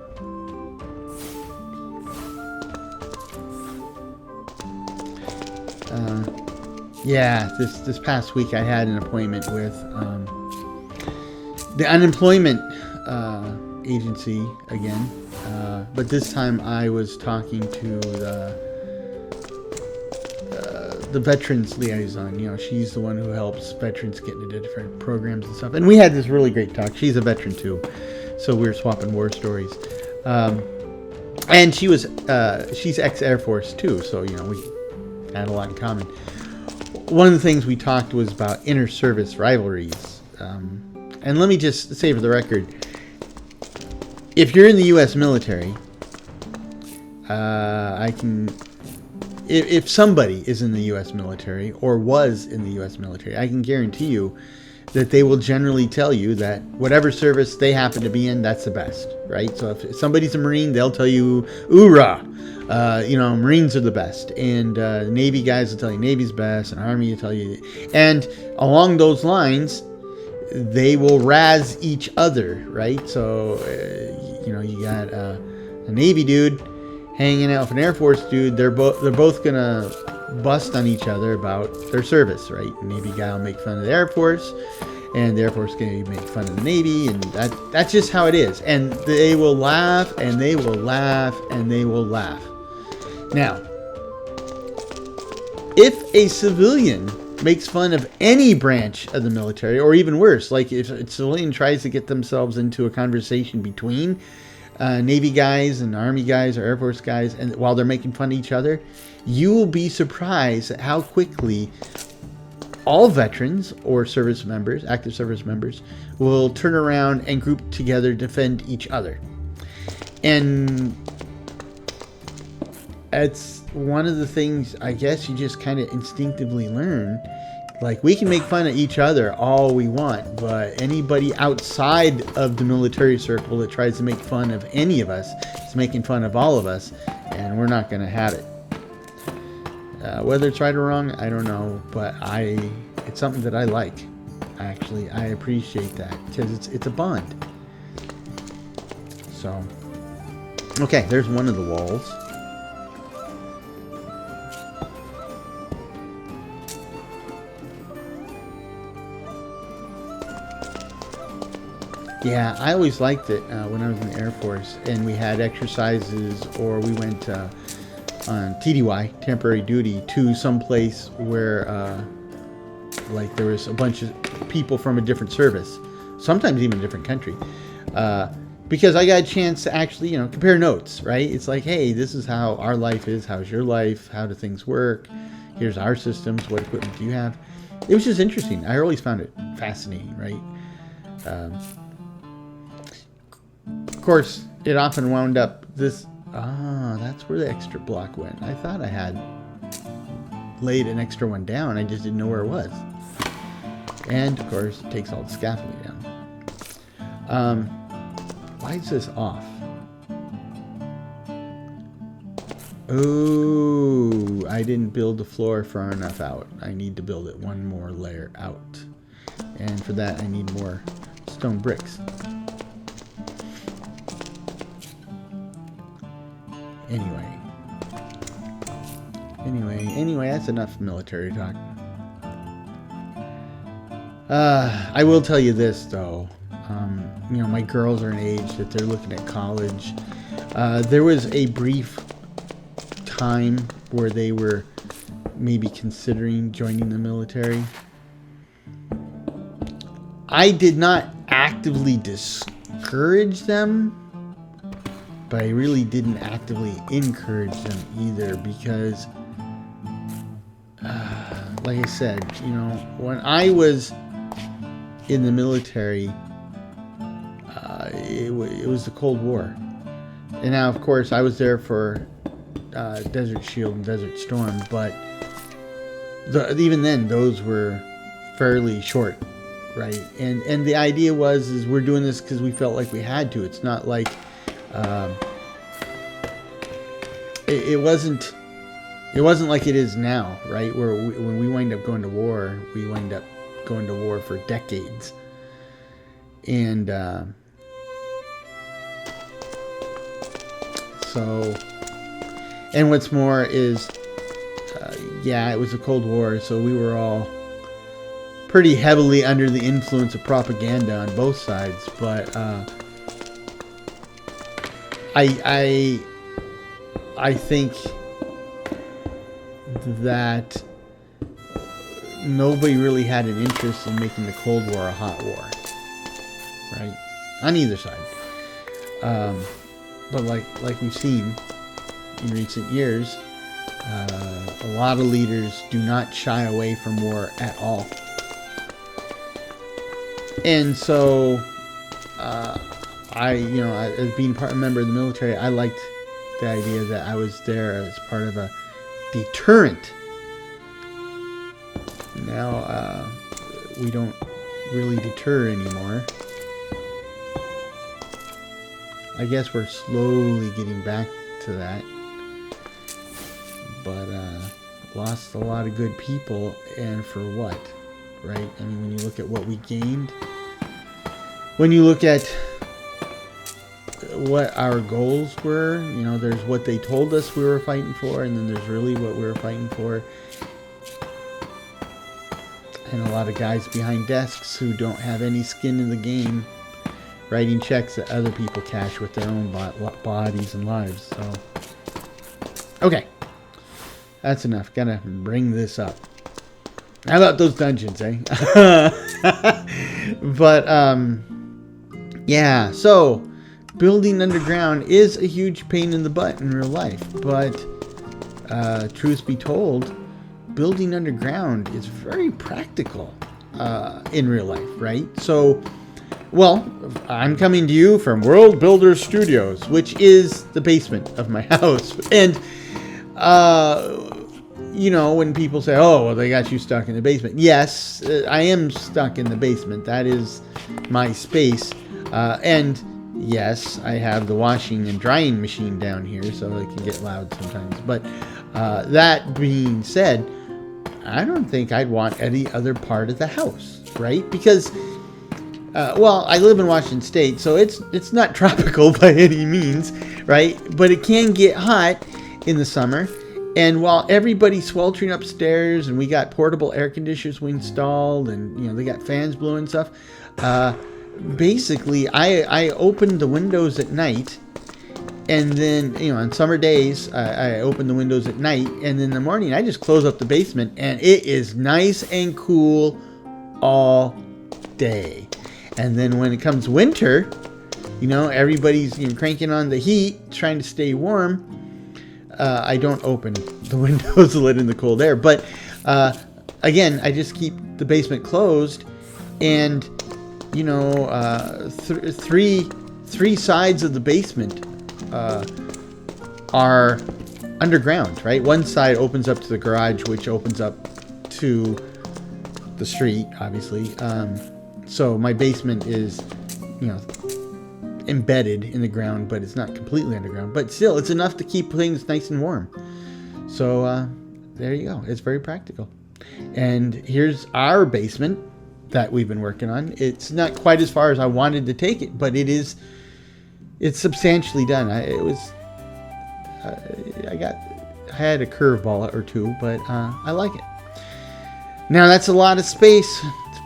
Yeah, this past week I had an appointment with the unemployment agency again, but this time I was talking to the veterans liaison. You know, she's the one who helps veterans get into different programs and stuff. And we had this really great talk. She's a veteran too, so we were swapping war stories. And she's ex-Air Force too, so you know we had a lot in common. One of the things we talked was about inter-service rivalries. And let me just say for the record, if you're in the U.S. military, if somebody is in the U.S. military or was in the U.S. military, I can guarantee you that they will generally tell you that whatever service they happen to be in, that's the best, right? So if somebody's a Marine, they'll tell you, "Hoorah!" You know, Marines are the best. And Navy guys will tell you Navy's best, and Army will tell you. And along those lines, they will razz each other, right? So, you know, you got a Navy dude hanging out with an Air Force dude. They're both gonna bust on each other about their service, right? The Navy guy will make fun of the Air Force, and the Air Force guy will make fun of the Navy, and that's just how it is. And they will laugh, and they will laugh, and they will laugh. Now, if a civilian makes fun of any branch of the military, or even worse, like if a civilian tries to get themselves into a conversation between Navy guys and Army guys or Air Force guys, and while they're making fun of each other, you will be surprised at how quickly all veterans or service members, active service members, will turn around and group together to defend each other. And it's one of the things I guess you just kind of instinctively learn. Like, we can make fun of each other all we want, but anybody outside of the military circle that tries to make fun of any of us is making fun of all of us, and we're not going to have it. Whether it's right or wrong, I don't know, but it's something that I like. Actually, I appreciate that because it's a bond. So, okay, there's one of the walls. Yeah, I always liked it when I was in the Air Force and we had exercises, or we went on TDY, temporary duty, to some place where like there was a bunch of people from a different service, sometimes even a different country, because I got a chance to actually, you know, compare notes, right? It's like, hey, this is how our life is. How's your life? How do things work? Here's our systems. What equipment do you have? It was just interesting. I always found it fascinating, right? Of course, it often wound up this. That's where the extra block went. I thought I had laid an extra one down. I just didn't know where it was. And of course, it takes all the scaffolding down. Why is this off? Oh, I didn't build the floor far enough out. I need to build it one more layer out. And for that, I need more stone bricks. Anyway, that's enough military talk. I will tell you this, though. You know, my girls are an age that they're looking at college. There was a brief time where they were maybe considering joining the military. I did not actively discourage them, but I really didn't actively encourage them either, because like I said, you know, when I was in the military, it was the Cold War. And now, of course, I was there for Desert Shield and Desert Storm, but even then, those were fairly short, right? And the idea is we're doing this because we felt like we had to. It's not like it wasn't It wasn't like it is now, right? Where when we wind up going to war, we wind up going to war for decades. And and what's more is, it was a Cold War, so we were all pretty heavily under the influence of propaganda on both sides. But I think that nobody really had an interest in making the Cold War a hot war, right? On either side. But like we've seen in recent years, a lot of leaders do not shy away from war at all. And so, as being a member of the military, I liked the idea that I was there as part of a deterrent. Now, we don't really deter anymore. I guess we're slowly getting back to that. But, lost a lot of good people, and for what? Right? I mean, when you look at what we gained, when you look at what our goals were, there's what they told us we were fighting for, and then there's really what we were fighting for. And a lot of guys behind desks who don't have any skin in the game, writing checks that other people cash with their own bodies and lives. So, okay. That's enough. Gotta bring this up. How about those dungeons, eh? But, so building underground is a huge pain in the butt in real life. But, truth be told, building underground is very practical in real life, right? So, I'm coming to you from World Builder Studios, which is the basement of my house. And, when people say, oh, well, they got you stuck in the basement. Yes, I am stuck in the basement. That is my space. And yes, I have the washing and drying machine down here, so it can get loud sometimes. But that being said, I don't think I'd want any other part of the house, right? Because, I live in Washington State, so it's not tropical by any means, right? But it can get hot in the summer. And while everybody's sweltering upstairs and we got portable air conditioners we installed and, they got fans blowing stuff, basically I opened the windows at night, and then, on summer days, I open the windows at night, and then in the morning I just close up the basement, and it is nice and cool all day. And then when it comes winter, everybody's cranking on the heat, trying to stay warm. I don't open the windows to let in the cold air. But, again, I just keep the basement closed. And, three sides of the basement are underground, right? One side opens up to the garage, which opens up to the street, obviously. So my basement is, embedded in the ground, but it's not completely underground. But still, it's enough to keep things nice and warm. So there you go. It's very practical. And here's our basement that we've been working on. It's not quite as far as I wanted to take it, but it's substantially done. I had a curveball or two, but I like it. Now that's a lot of space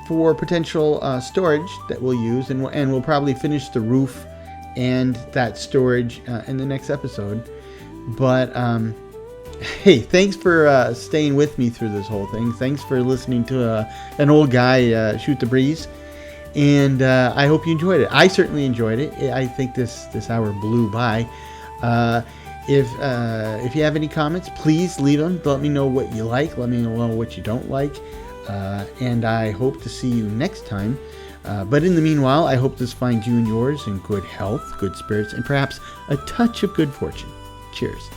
for potential storage that we'll use, and we'll probably finish the roof and that storage in the next episode. But hey, thanks for staying with me through this whole thing. Thanks for listening to an old guy shoot the breeze, and I hope you enjoyed it. I certainly enjoyed it. I think this hour blew by. If you have any comments, please leave them. Let me know what you like. Let me know what you don't like. And I hope to see you next time. But in the meanwhile, I hope this finds you and yours in good health, good spirits, and perhaps a touch of good fortune. Cheers.